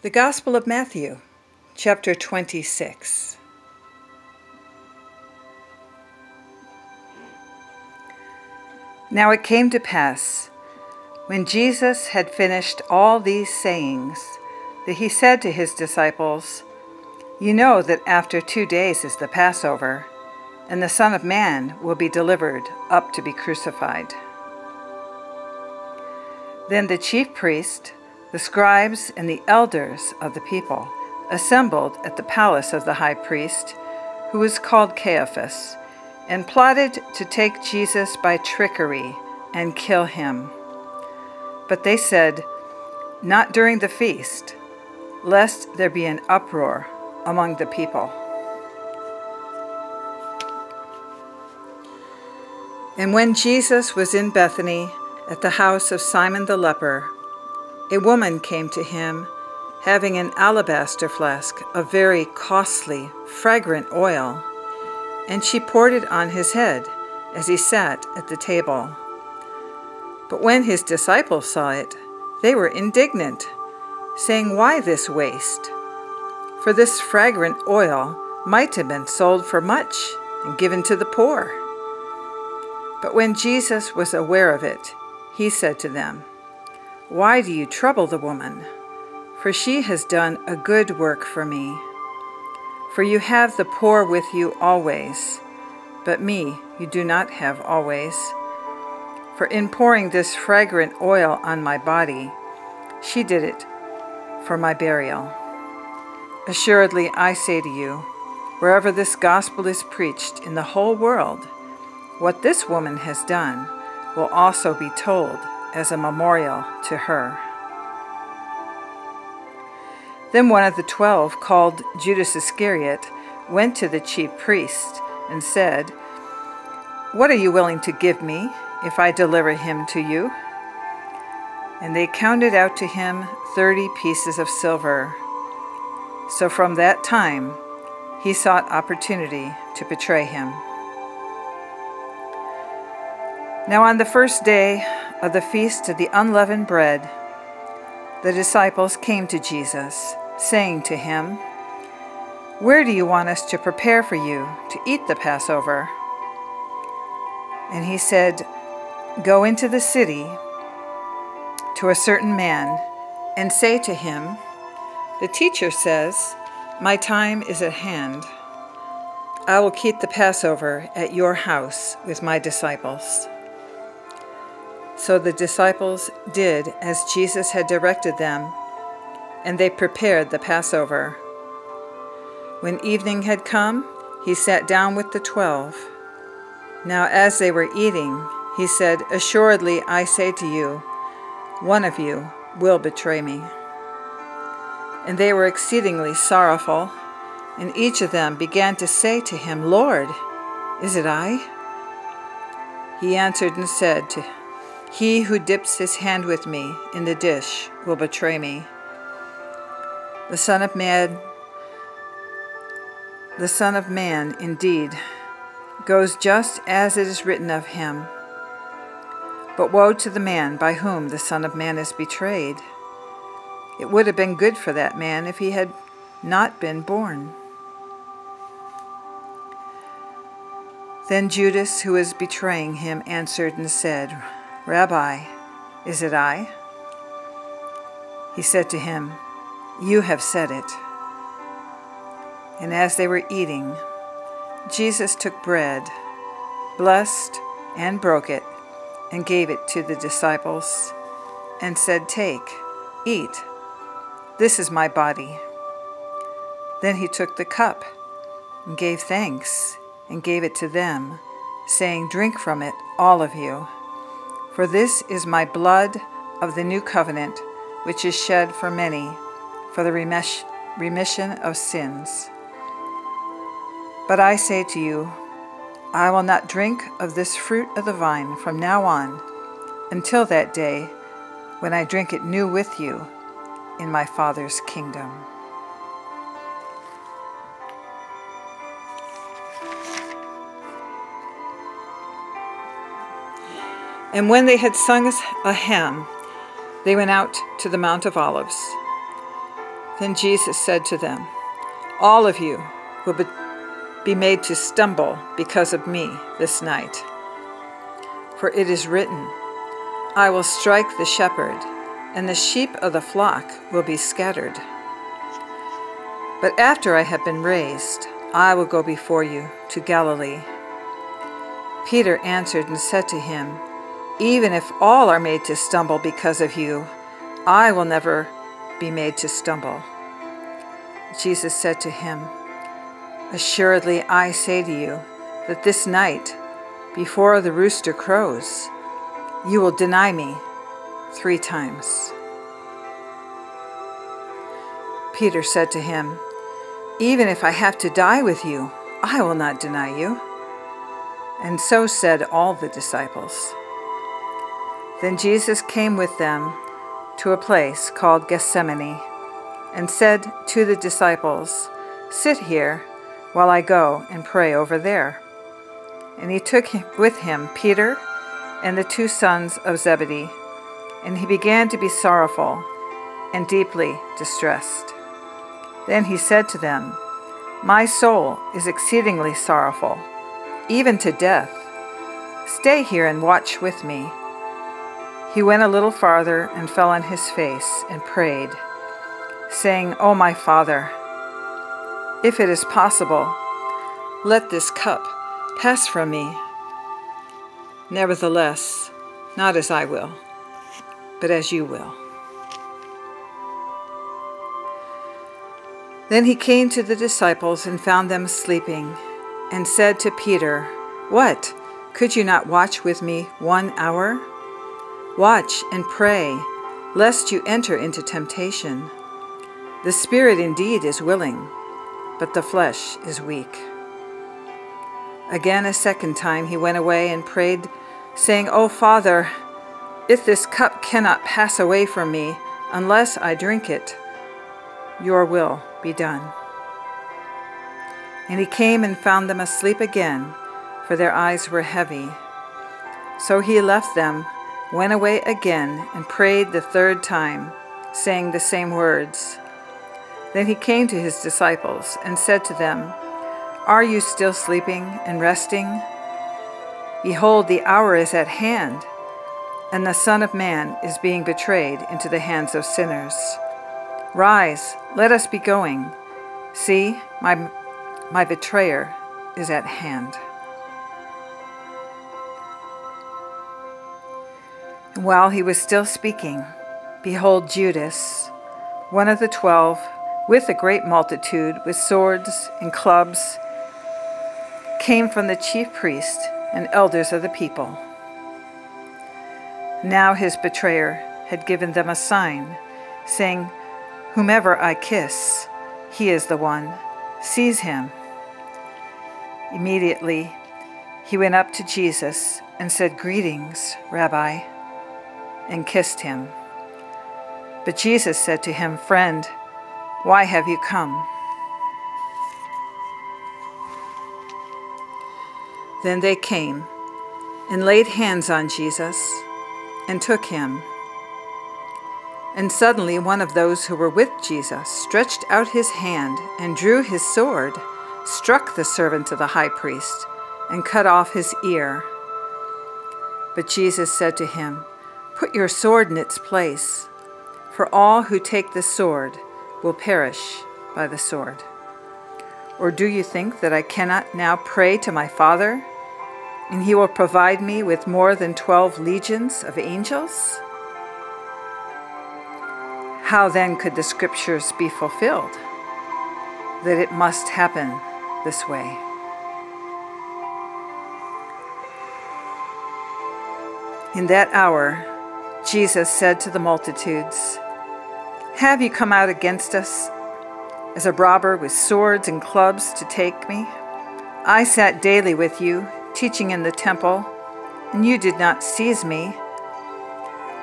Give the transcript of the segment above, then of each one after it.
The Gospel of Matthew, chapter 26. Now it came to pass, when Jesus had finished all these sayings, that he said to his disciples, "You know that after 2 days is the Passover, and the Son of Man will be delivered up to be crucified." Then the chief priests, the scribes, and the elders of the people assembled at the palace of the high priest, who was called Caiaphas, and plotted to take Jesus by trickery and kill him. But they said, "Not during the feast, lest there be an uproar among the people." And when Jesus was in Bethany at the house of Simon the leper, a woman came to him, having an alabaster flask of very costly, fragrant oil, and she poured it on his head as he sat at the table. But when his disciples saw it, they were indignant, saying, "Why this waste? For this fragrant oil might have been sold for much and given to the poor." But when Jesus was aware of it, he said to them, "Why do you trouble the woman? For she has done a good work for me. For you have the poor with you always, but me you do not have always. For in pouring this fragrant oil on my body, she did it for my burial. Assuredly, I say to you, wherever this gospel is preached in the whole world, what this woman has done will also be told as a memorial to her." Then one of the 12, called Judas Iscariot, went to the chief priests and said, "What are you willing to give me if I deliver him to you?" And they counted out to him 30 pieces of silver. So from that time he sought opportunity to betray him. Now on the first day of the feast of the unleavened bread, the disciples came to Jesus, saying to him, "Where do you want us to prepare for you to eat the Passover?" And he said, "Go into the city to a certain man and say to him, 'The teacher says, my time is at hand. I will keep the Passover at your house with my disciples.'" So the disciples did as Jesus had directed them, and they prepared the Passover. When evening had come, he sat down with the 12. Now as they were eating, he said, "Assuredly I say to you, one of you will betray me." And they were exceedingly sorrowful, and each of them began to say to him, "Lord, is it I?" He answered and said, "He who dips his hand with me in the dish will betray me. The Son of Man, indeed, goes just as it is written of him. But woe to the man by whom the Son of Man is betrayed. It would have been good for that man if he had not been born." Then Judas, who was betraying him, answered and said, "Rabbi, is it I?" He said to him, "You have said it." And as they were eating, Jesus took bread, blessed and broke it, and gave it to the disciples, and said, "Take, eat, this is my body." Then he took the cup and gave thanks and gave it to them, saying, "Drink from it, all of you. For this is my blood of the new covenant, which is shed for many for the remission of sins. But I say to you, I will not drink of this fruit of the vine from now on until that day when I drink it new with you in my Father's kingdom." And when they had sung a hymn, they went out to the Mount of Olives. Then Jesus said to them, "All of you will be made to stumble because of me this night. For it is written, I will strike the shepherd, and the sheep of the flock will be scattered. But after I have been raised, I will go before you to Galilee." Peter answered and said to him, "Even if all are made to stumble because of you, I will never be made to stumble." Jesus said to him, "Assuredly I say to you that this night, before the rooster crows, you will deny me 3 times." Peter said to him, "Even if I have to die with you, I will not deny you." And so said all the disciples. Then Jesus came with them to a place called Gethsemane, and said to the disciples, "Sit here while I go and pray over there." And he took with him Peter and the 2 sons of Zebedee, and he began to be sorrowful and deeply distressed. Then he said to them, "My soul is exceedingly sorrowful, even to death. Stay here and watch with me." He went a little farther and fell on his face and prayed, saying, "O my Father, if it is possible, let this cup pass from me. Nevertheless, not as I will, but as you will." Then he came to the disciples and found them sleeping, and said to Peter, "What? Could you not watch with me 1 hour? Watch and pray, lest you enter into temptation. The spirit indeed is willing, but the flesh is weak." Again a second time he went away and prayed, saying, "O Father, if this cup cannot pass away from me unless I drink it, your will be done." And he came and found them asleep again, for their eyes were heavy. So he left them, went away again, and prayed the 3rd time, saying the same words. Then he came to his disciples and said to them, "Are you still sleeping and resting? Behold, the hour is at hand, and the Son of Man is being betrayed into the hands of sinners. Rise, let us be going. See, my betrayer is at hand." And while he was still speaking, behold, Judas, one of the 12, with a great multitude, with swords and clubs, came from the chief priests and elders of the people. Now his betrayer had given them a sign, saying, "Whomever I kiss, he is the one. Seize him." Immediately he went up to Jesus and said, "Greetings, Rabbi," and kissed him. But Jesus said to him, "Friend, why have you come?" Then they came and laid hands on Jesus and took him. And suddenly one of those who were with Jesus stretched out his hand and drew his sword, struck the servant of the high priest, and cut off his ear. But Jesus said to him, "Put your sword in its place, for all who take the sword will perish by the sword. Or do you think that I cannot now pray to my Father, and he will provide me with more than 12 legions of angels? How then could the scriptures be fulfilled, that it must happen this way?" In that hour, Jesus said to the multitudes, "Have you come out against us as a robber with swords and clubs to take me? I sat daily with you, teaching in the temple, and you did not seize me.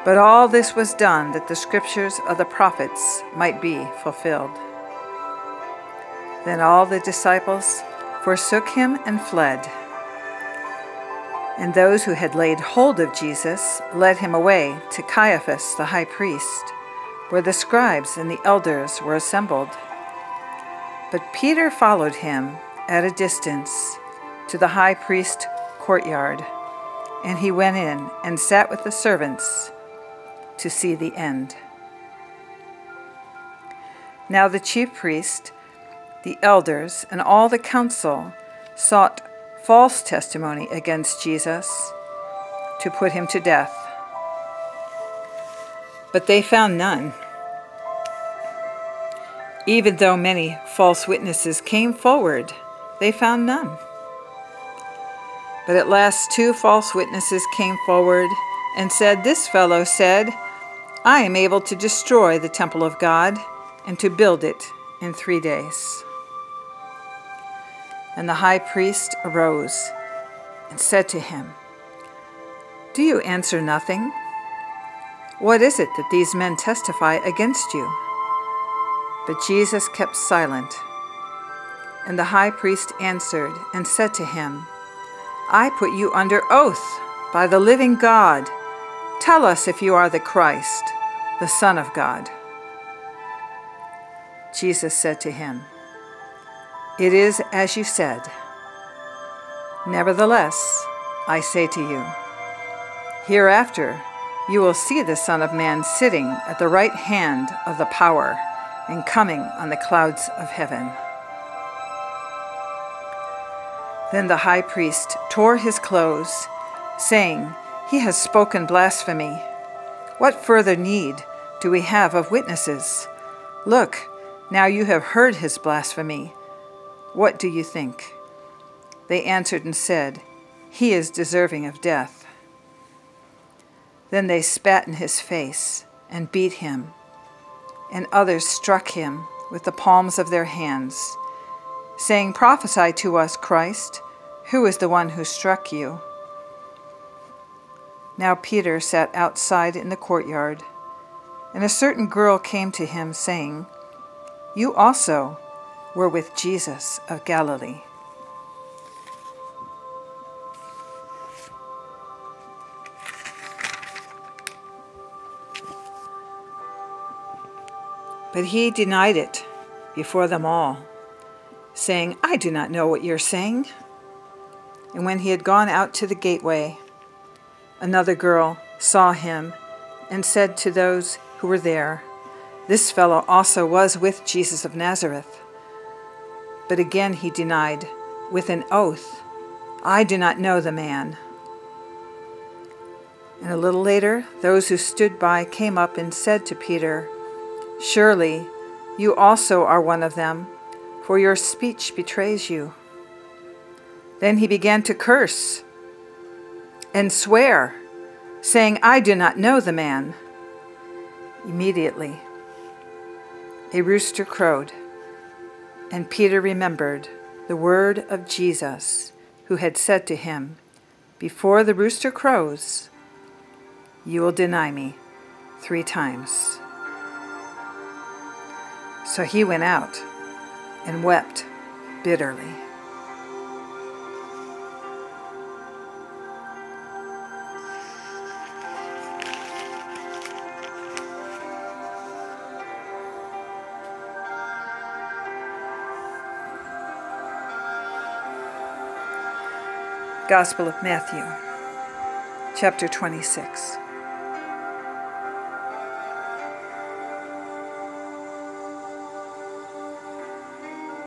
But all this was done that the scriptures of the prophets might be fulfilled." Then all the disciples forsook him and fled. And those who had laid hold of Jesus led him away to Caiaphas the high priest, where the scribes and the elders were assembled. But Peter followed him at a distance to the high priest's courtyard, and he went in and sat with the servants to see the end. Now the chief priest, the elders, and all the council sought false testimony against Jesus to put him to death. But they found none, even though many false witnesses came forward. They found none. But at last 2 false witnesses came forward and said, "This fellow said, 'I am able to destroy the temple of God and to build it in 3 days.'" And the high priest arose and said to him, "Do you answer nothing? What is it that these men testify against you?" But Jesus kept silent. And the high priest answered and said to him, "I put you under oath by the living God. Tell us if you are the Christ, the Son of God." Jesus said to him, "It is as you said. Nevertheless, I say to you, hereafter you will see the Son of Man sitting at the right hand of the power and coming on the clouds of heaven." Then the high priest tore his clothes, saying, "He has spoken blasphemy. What further need do we have of witnesses? Look, now you have heard his blasphemy. What do you think?" They answered and said, "He is deserving of death." Then they spat in his face and beat him, and others struck him with the palms of their hands, saying, "Prophesy to us, Christ. Who is the one who struck you?" Now Peter sat outside in the courtyard, and a certain girl came to him, saying, "You also were with Jesus of Galilee." But he denied it before them all, saying, "I do not know what you're saying." And when he had gone out to the gateway, another girl saw him and said to those who were there, "This fellow also was with Jesus of Nazareth." But again he denied with an oath, "I do not know the man." And a little later, those who stood by came up and said to Peter, "Surely you also are one of them, for your speech betrays you." Then he began to curse and swear, saying, "I do not know the man." Immediately a rooster crowed, and Peter remembered the word of Jesus, who had said to him, "Before the rooster crows, you will deny me 3 times." So he went out and wept bitterly. Gospel of Matthew, chapter 26.